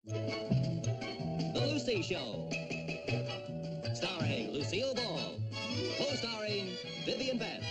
The Lucy Show. Starring Lucille Ball. Co-starring Vivian Bagley.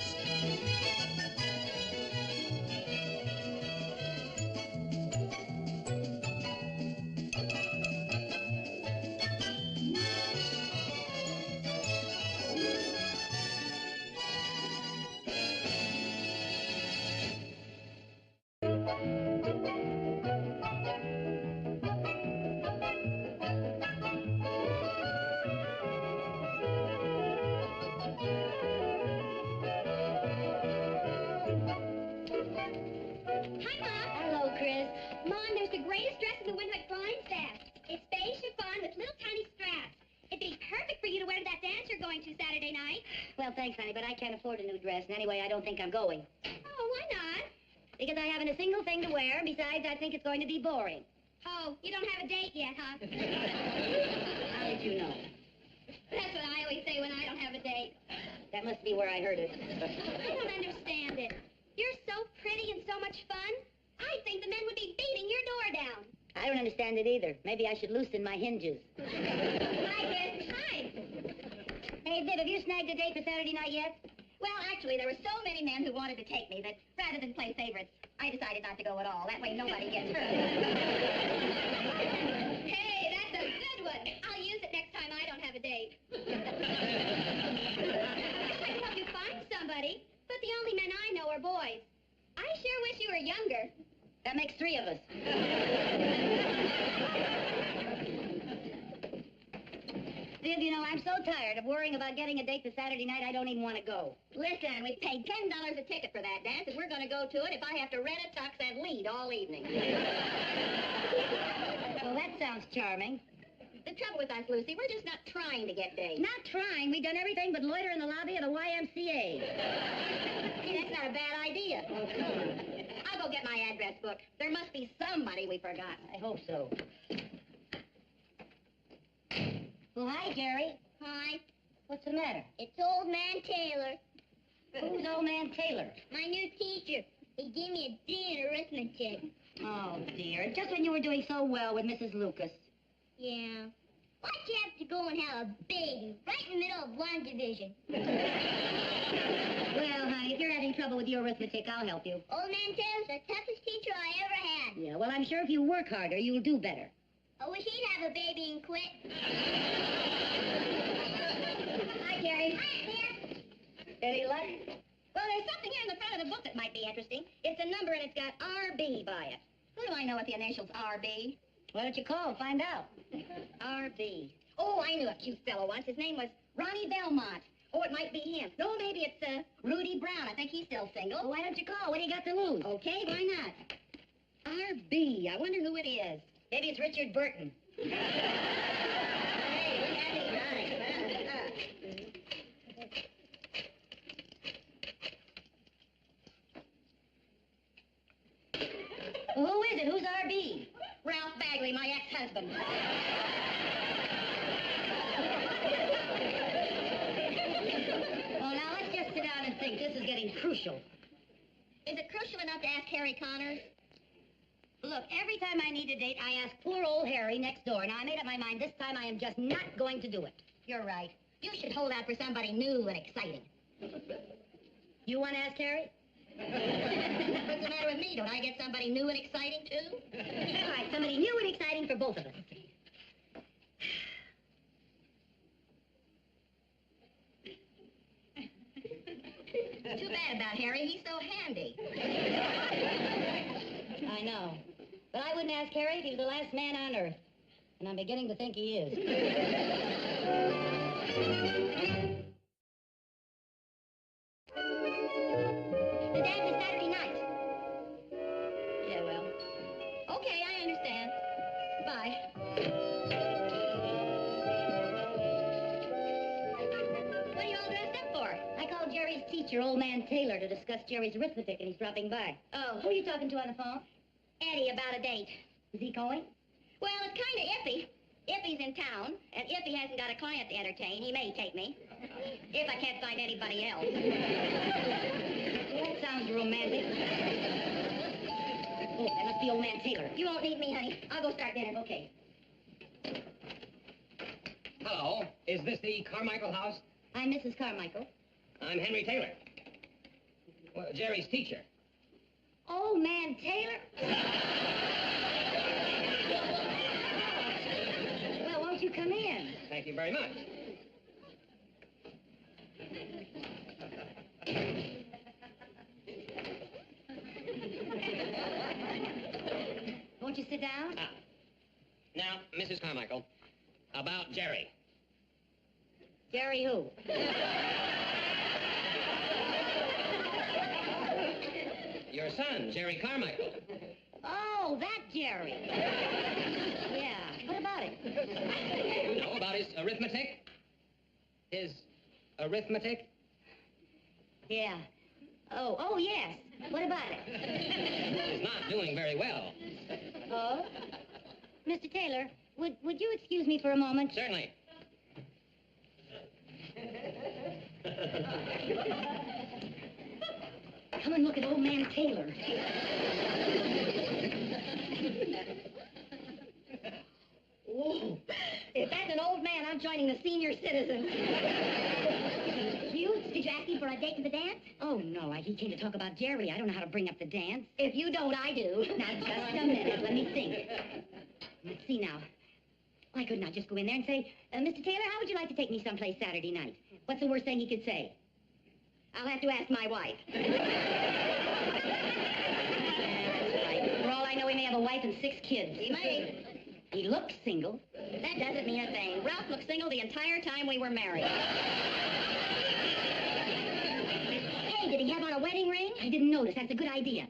Thanks, honey, but I can't afford a new dress, and anyway, I don't think I'm going. Oh, why not? Because I haven't a single thing to wear, and besides, I think it's going to be boring. Oh, you don't have a date yet, huh? How did you know? That's what I always say when I don't have a date. That must be where I heard it. I don't understand it. You're so pretty and so much fun. I think the men would be beating your door down. I don't understand it either. Maybe I should loosen my hinges. Hi, Chris. Hi. Hey, Viv, have you snagged a date for Saturday night yet? Well, actually, there were so many men who wanted to take me that rather than play favorites, I decided not to go at all. That way nobody gets hurt. Hey, that's a good one. I'll use it next time I don't have a date. I can help you find somebody, but the only men I know are boys. I sure wish you were younger. That makes 3 of us. Viv, you know, I'm so tired of worrying about getting a date for Saturday night, I don't even want to go. Listen, we paid $10 a ticket for that dance, and we're going to go to it if I have to rent a tux and lead all evening. Well, that sounds charming. The trouble with us, Lucy, we're just not trying to get dates. Not trying. We've done everything but loiter in the lobby of the YMCA. Hey, that's not a bad idea. Oh, come on. I'll go get my address book. There must be somebody we forgot. I hope so. Well, hi, Jerry. Hi. What's the matter? It's Old Man Taylor. Who's Old Man Taylor? My new teacher. He gave me a D in arithmetic. Oh, dear. Just when you were doing so well with Mrs. Lucas. Yeah. Why'd you have to go and have a baby right in the middle of one division? Well, honey, if you're having trouble with your arithmetic, I'll help you. Old Man Taylor's the toughest teacher I ever had. Yeah, well, I'm sure if you work harder, you'll do better. I wish he'd have a baby and quit. Hi, Jerry. Hi, Dad. Any luck? Well, there's something here in the front of the book that might be interesting. It's a number and it's got RB by it. Who do I know what the initials RB? Why don't you call and find out? RB. Oh, I knew a cute fellow once. His name was Ronnie Belmont. Oh, it might be him. No, maybe it's Rudy Brown. I think he's still single. Well, why don't you call? What do you got to lose? Okay, why not? RB. I wonder who it is. Maybe it's Richard Burton. Hey, look at me, Ronnie. Well, who is it? Who's RB? Ralph Bagley, my ex-husband. Well, now, let's just sit down and think. This is getting crucial. Is it crucial enough to ask Harry Connors? Look, every time I need a date, I ask poor old Harry next door. Now, I made up my mind this time I am just not going to do it. You're right. You should hold out for somebody new and exciting. You want to ask Harry? What's the matter with me? Don't I get somebody new and exciting, too? All right, somebody new and exciting for both of us. Too bad about Harry. He's so handy. I know. But I wouldn't ask Harry if he was the last man on Earth. And I'm beginning to think he is. The dance is Saturday night. Yeah, well. Okay, I understand. Bye. What are you all dressed up for? I called Jerry's teacher, Old Man Taylor, to discuss Jerry's arithmetic, and he's dropping by. Oh. Who are you talking to on the phone? Eddie, about a date. Is he going? Well, it's kind of iffy. Iffy's in town, and if he hasn't got a client to entertain, he may take me. If I can't find anybody else. That sounds romantic. Oh, that must be Old Man Taylor. You won't need me, honey. I'll go start dinner. Okay. Hello. Is this the Carmichael house? I'm Mrs. Carmichael. I'm Henry Taylor. Well, Jerry's teacher. Old man Taylor? Well, won't you come in? Thank you very much. Won't you sit down? Now, Mrs. Carmichael, about Jerry. Jerry who? Your son, Jerry Carmichael. Oh, that Jerry. Yeah. What about it? You know about his arithmetic? His arithmetic? Yeah. Oh, yes. What about it? He's not doing very well. Oh? Mr. Taylor, would you excuse me for a moment? Certainly. Come and look at old man Taylor. Whoa. If that's an old man, I'm joining the senior citizens. You? Did you ask him for a date to the dance? Oh, no. He came to talk about Jerry. I don't know how to bring up the dance. If you don't, I do. Now, just a minute. Let me think. Let's see now. Why couldn't I just go in there and say, Mr. Taylor, how would you like to take me someplace Saturday night? What's the worst thing he could say? I'll have to ask my wife. Right. For all I know, he may have a wife and 6 kids. He may. He looks single. That doesn't mean a thing. Ralph looked single the entire time we were married. Hey, did he have on a wedding ring? I didn't notice. That's a good idea.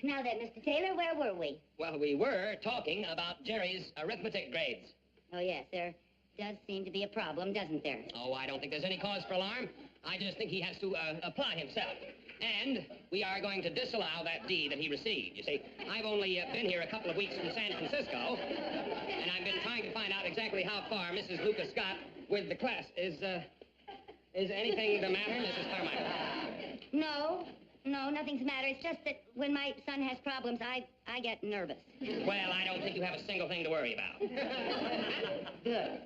Now then, Mr. Taylor, where were we? Well, we were talking about Jerry's arithmetic grades. Oh, yes, there does seem to be a problem, doesn't there? Oh, I don't think there's any cause for alarm. I just think he has to apply himself. And we are going to disallow that D that he received. You see, I've only been here a couple of weeks from San Francisco, and I've been trying to find out exactly how far Mrs. Lucas got with the class. Is anything the matter, Mrs. Carmichael? No, nothing's the matter. It's just that when my son has problems, I get nervous. Well, I don't think you have a single thing to worry about. Good.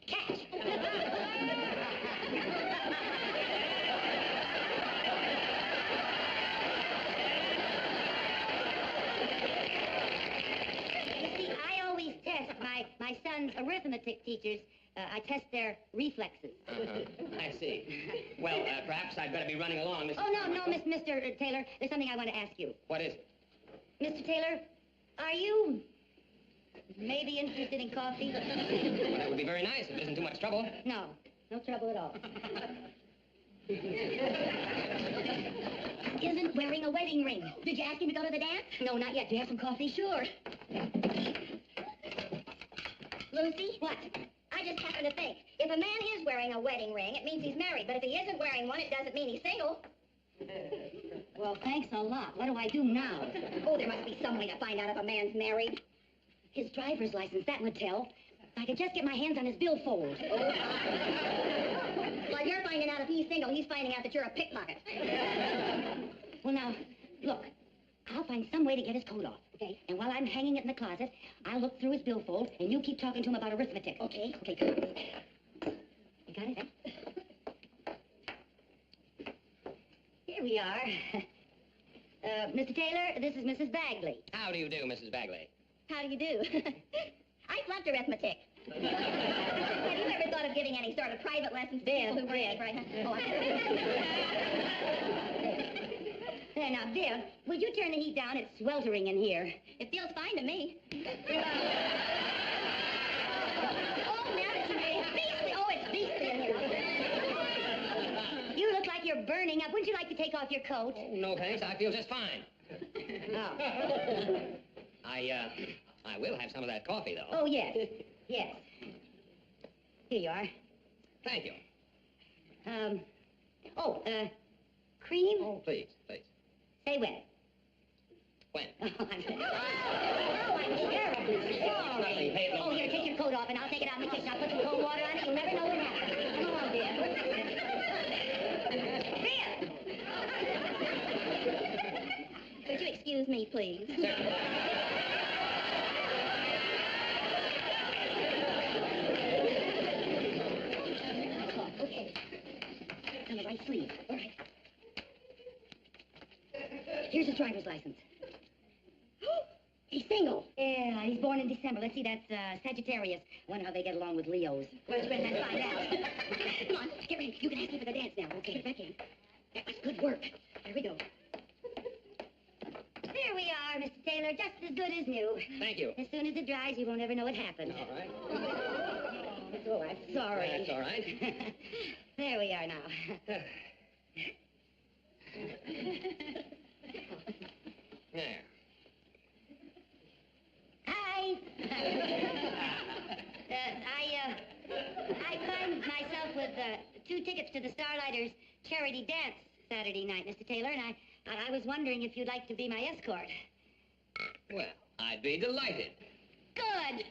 Catch! You see, I always test my son's arithmetic teachers. I test their reflexes. I see. Well, perhaps I'd better be running along, Mrs. Oh, no, Mr. Taylor. There's something I want to ask you. What is it? Mr. Taylor, are you maybe interested in coffee? Well, that would be very nice if it isn't too much trouble. No trouble at all. Isn't wearing a wedding ring. Did you ask him to go to the dance? No, not yet. Do you have some coffee? Sure. Lucy? What? I just happen to think, if a man is wearing a wedding ring, it means he's married. But if he isn't wearing one, it doesn't mean he's single. Well, thanks a lot. What do I do now? Oh, there must be some way to find out if a man's married. His driver's license, that would tell. If I could just get my hands on his billfold. Oh. While you're finding out if he's single, he's finding out that you're a pickpocket. Well, now, look. I'll find some way to get his coat off, okay? And while I'm hanging it in the closet, I'll look through his billfold, and you keep talking to him about arithmetic. Okay. Okay, come on. You got it? Here we are. Mr. Taylor, this is Mrs. Bagley. How do you do, Mrs. Bagley? How do you do? I flunked arithmetic. Have you ever thought of giving any sort of private lessons to people who weren't bright? Oh, There, now, Viv, would you turn the heat down? It's sweltering in here. it feels fine to me. Oh, now it's beastly. Oh, it's beastly in here. You look like you're burning up. Wouldn't you like to take off your coat? Oh, no, thanks. I feel just fine. Oh. I will have some of that coffee, though. Oh, yes. Yes. Here you are. Thank you. Cream? Oh, please. Say when. When? Oh, I'm terribly sorry. Oh, here, take your coat off, and I'll take it out in the kitchen. I'll put some cold water on it. You'll never know what happened. Come on, dear. Dear! Could you excuse me, please. Certainly. Okay. On the right sleeve. All right. Here's his driver's license. He's single. Yeah, he's born in December. Let's see, that's Sagittarius. Wonder how they get along with Leos. Well, let's go ahead and find out. Come on, get ready. You can ask me for the dance now. Okay, get back in. That was good work. Here we go. There we are, Mr. Taylor. Just as good as new. Thank you. As soon as it dries, you won't ever know it happened. All right. Oh, I'm sorry. That's all right. There we are now. There. Hi. I find myself with 2 tickets to the Starlighters charity dance Saturday night, Mr. Taylor, and I was wondering if you'd like to be my escort. Well, I'd be delighted. Good.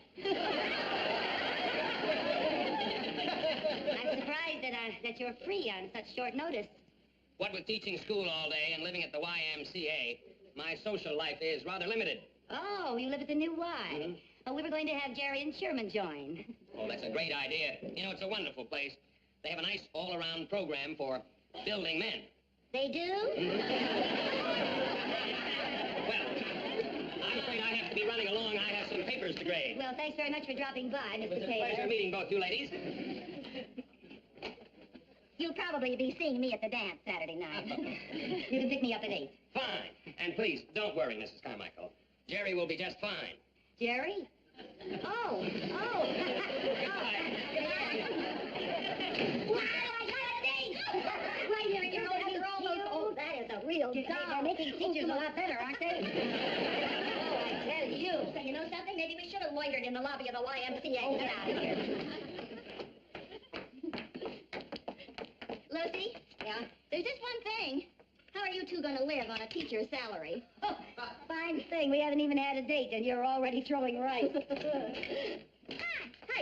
I'm surprised that you're free on such short notice. What with teaching school all day and living at the YMCA, my social life is rather limited. Oh, you live at the New Y. Mm-hmm. Oh, we were going to have Jerry and Sherman join. Oh, that's a great idea. You know, it's a wonderful place. They have a nice all-around program for building men. They do? Well, I'm afraid I have to be running along. I have some papers to grade. Well, thanks very much for dropping by, It Mr. was a Taylor. pleasure meeting both you ladies. You'll probably be seeing me at the dance Saturday night. You can pick me up at 8. Fine. And please, don't worry, Mrs. Carmichael. Jerry will be just fine. Jerry? Oh. Wow, I got a date! Right here at your own after all those... Oh, that is a real doll. They're making teachers a lot better, aren't they? Oh, I tell you. So you know something? Maybe we should have loitered in the lobby of the YMCA. Oh, get out of here. Lucy? Yeah? There's just one thing. How are you two going to live on a teacher's salary? Oh, fine thing. We haven't even had a date, and you're already throwing rice. Hi,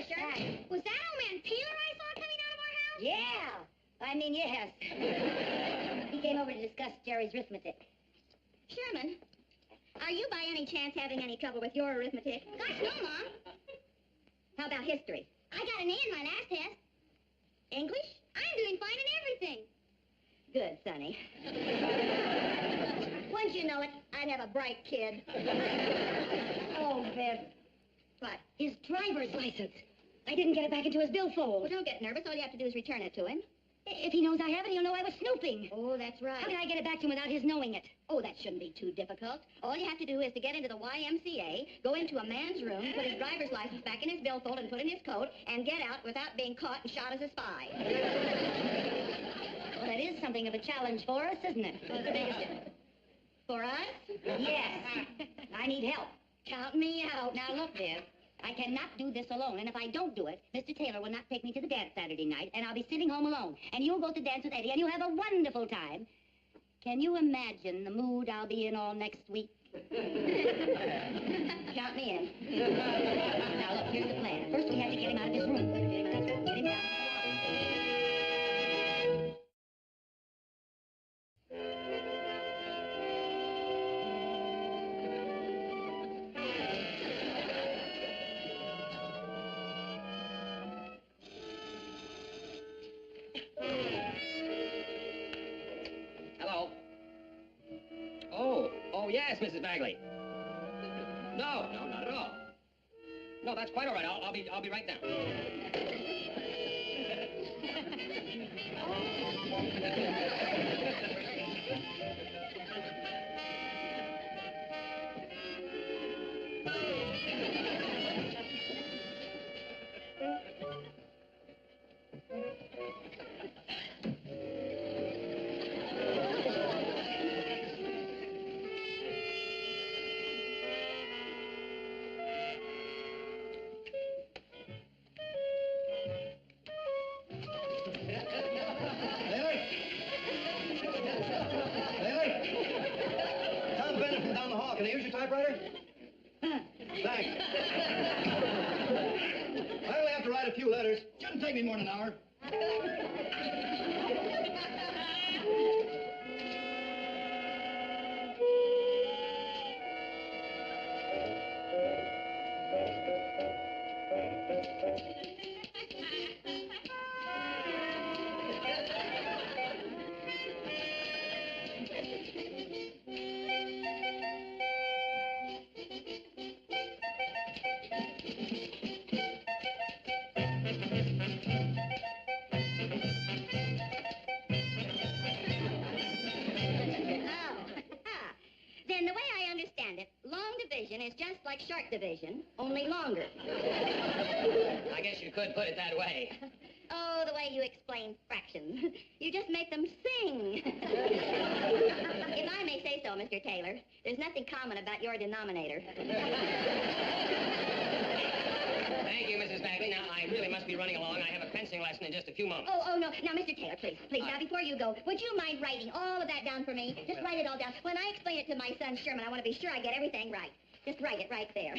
Sherman. Hi. Was that old man Peeler I saw coming out of our house? Yeah. I mean, yes. He came over to discuss Jerry's arithmetic. Sherman, are you by any chance having any trouble with your arithmetic? Gosh, no, Mom. How about history? I got an A in my last test. English? I'm doing fine in everything. Good, Sonny. Once you know it, I'd have a bright kid. Oh, Viv. What? His driver's license. I didn't get it back into his billfold. Well, don't get nervous. All you have to do is return it to him. If he knows I have it, he'll know I was snooping. Oh, that's right. How can I get it back to him without his knowing it? Oh, that shouldn't be too difficult. All you have to do is to get into the YMCA, go into a man's room, put his driver's license back in his billfold and put in his coat, and get out without being caught and shot as a spy. Well, that is something of a challenge for us, isn't it? What's the biggest difference? For us? Yes. I need help. Count me out. Now, look, Viv. I cannot do this alone, and if I don't do it, Mr. Taylor will not take me to the dance Saturday night, and I'll be sitting home alone. And you'll go to dance with Eddie, and you'll have a wonderful time. Can you imagine the mood I'll be in all next week? Count me in. Now, look, here's the plan. First, we have to get him out of his room. Get him down to the lobby. Hello. Oh, yes, Mrs. Bagley. No, not at all. No, that's quite all right. I'll be right down. Can I use your typewriter? Thanks. I only have to write a few letters. Shouldn't take me more than an hour. just like Shark Division, only longer. I guess you could put it that way. Oh, the way you explain fractions. You just make them sing. If I may say so, Mr. Taylor, there's nothing common about your denominator. Thank you, Mrs. Bagley. Now, I really must be running along. I have a fencing lesson in just a few moments. Oh, no. Now, Mr. Taylor, please. Now, before you go, would you mind writing all of that down for me? Just write it all down. When I explain it to my son, Sherman, I want to be sure I get everything right. Just write it right there.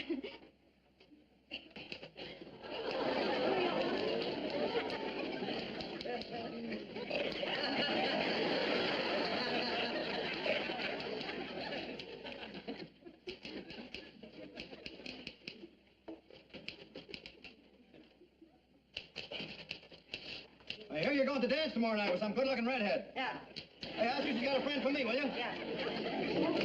I hear you're going to dance tomorrow night with some good-looking redhead. Yeah. Hey, ask if you got a friend for me, will you? Yeah.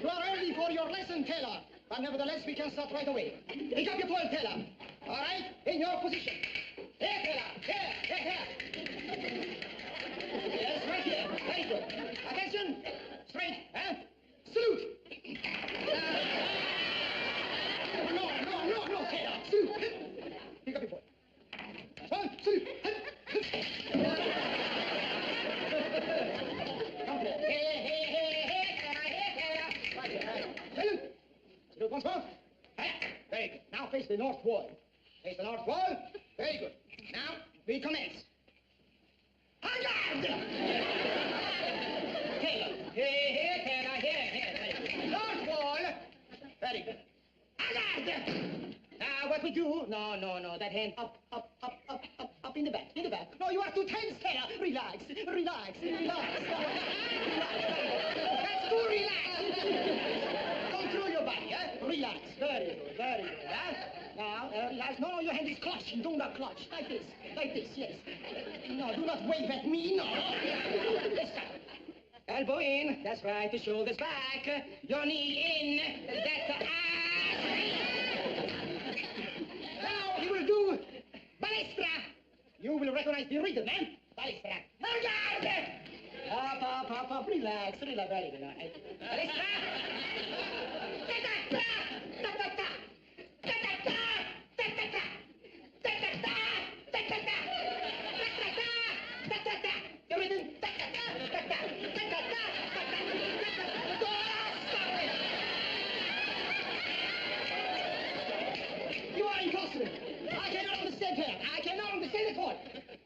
You are early for your lesson, Taylor. But nevertheless, we can start right away. Pick up your 12, Taylor. All right? In your position. Here, Taylor. Here. Yes, right here. Very good. Attention. Straight. Salute. No, Taylor. Salute. Pick up your 12. Salute. Salute once more. Very good. Now face the north wall. Face the north wall. Very good. Now we commence. Taylor. Here, Taylor. Here. North wall. Very good. Now what we do? No. That hand up in the back. No, you are too tense, Taylor. Relax. That's too relaxed. Control your body, Relax. Very good, Now, relax. No, your hand is clutched. Do not clutch. Like this, yes. No, do not wave at me, no. Let's start. Elbow in. That's right. The shoulders back. Your knee in. That's Now, you will do balestra. You will recognize the rhythm, Balestra. Up. Relax. Very good. Balestra. The rhythm. You are impossible. I cannot understand her. I cannot understand at all.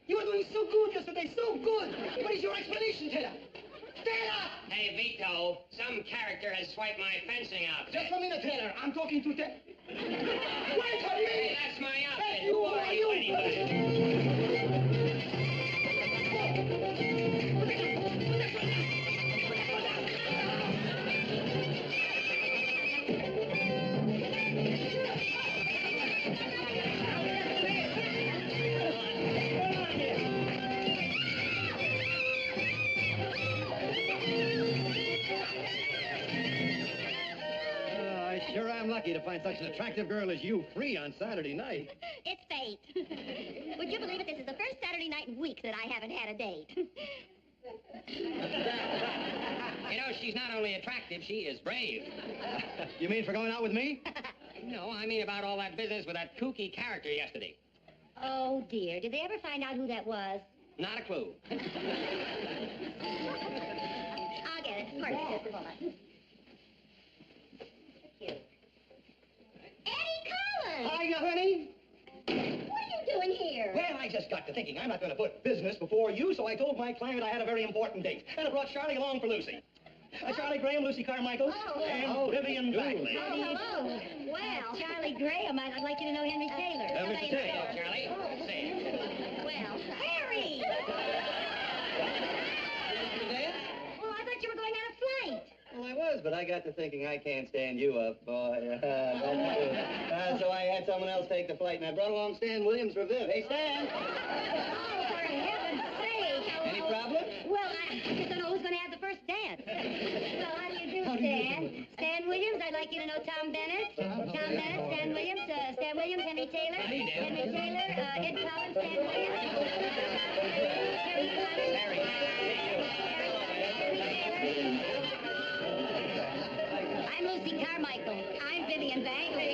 You were doing so good yesterday, so good. What is your explanation, Taylor? Taylor! Hey, Vito, some character has swiped my fencing outfit. Just a minute, Taylor. I'm talking to Taylor. Wait a minute! Hey, that's my outfit. Hey, Who are you anyway? I sure am lucky to find such an attractive girl as you free on Saturday night. It's fate. Would you believe it? This is the first Saturday night in weeks that I haven't had a date. You know, she's not only attractive, she is brave. You mean for going out with me? No, I mean about all that business with that kooky character yesterday. Oh, dear. Did they ever find out who that was? Not a clue. I'll get it. Pardon me just a moment. Eddie Collins! Hiya, honey. What are you doing here? Well, I just got to thinking I'm not going to put business before you, so I told my client I had a very important date. And I brought Charlie along for Lucy. Charlie Graham, Lucy Carmichael, and Vivian Bagley. Oh, hello. Well, Charlie Graham. I'd like you to know Henry Taylor. Mr. Taylor. Charlie, say it. well, Harry! There? Oh, I thought you were going on a flight. Well, I was, but I got to thinking I can't stand you up, boy. So I had someone else take the flight, and I brought along Stan Williams for Viv. Hey, Stan! Oh, for heaven's sake. Any problem? Well, I just don't know who's going to have the first dance. Well, how do you do, How do you Stan? do? Stan Williams, I'd like you to know Tom Bennett. Tom Bennett, Stan Williams, Henry Taylor. Henry Taylor, Ed Collins, Stan Williams. Harry Clemens. Harry Taylor. I'm Lucy Carmichael. I'm Vivian Bagley.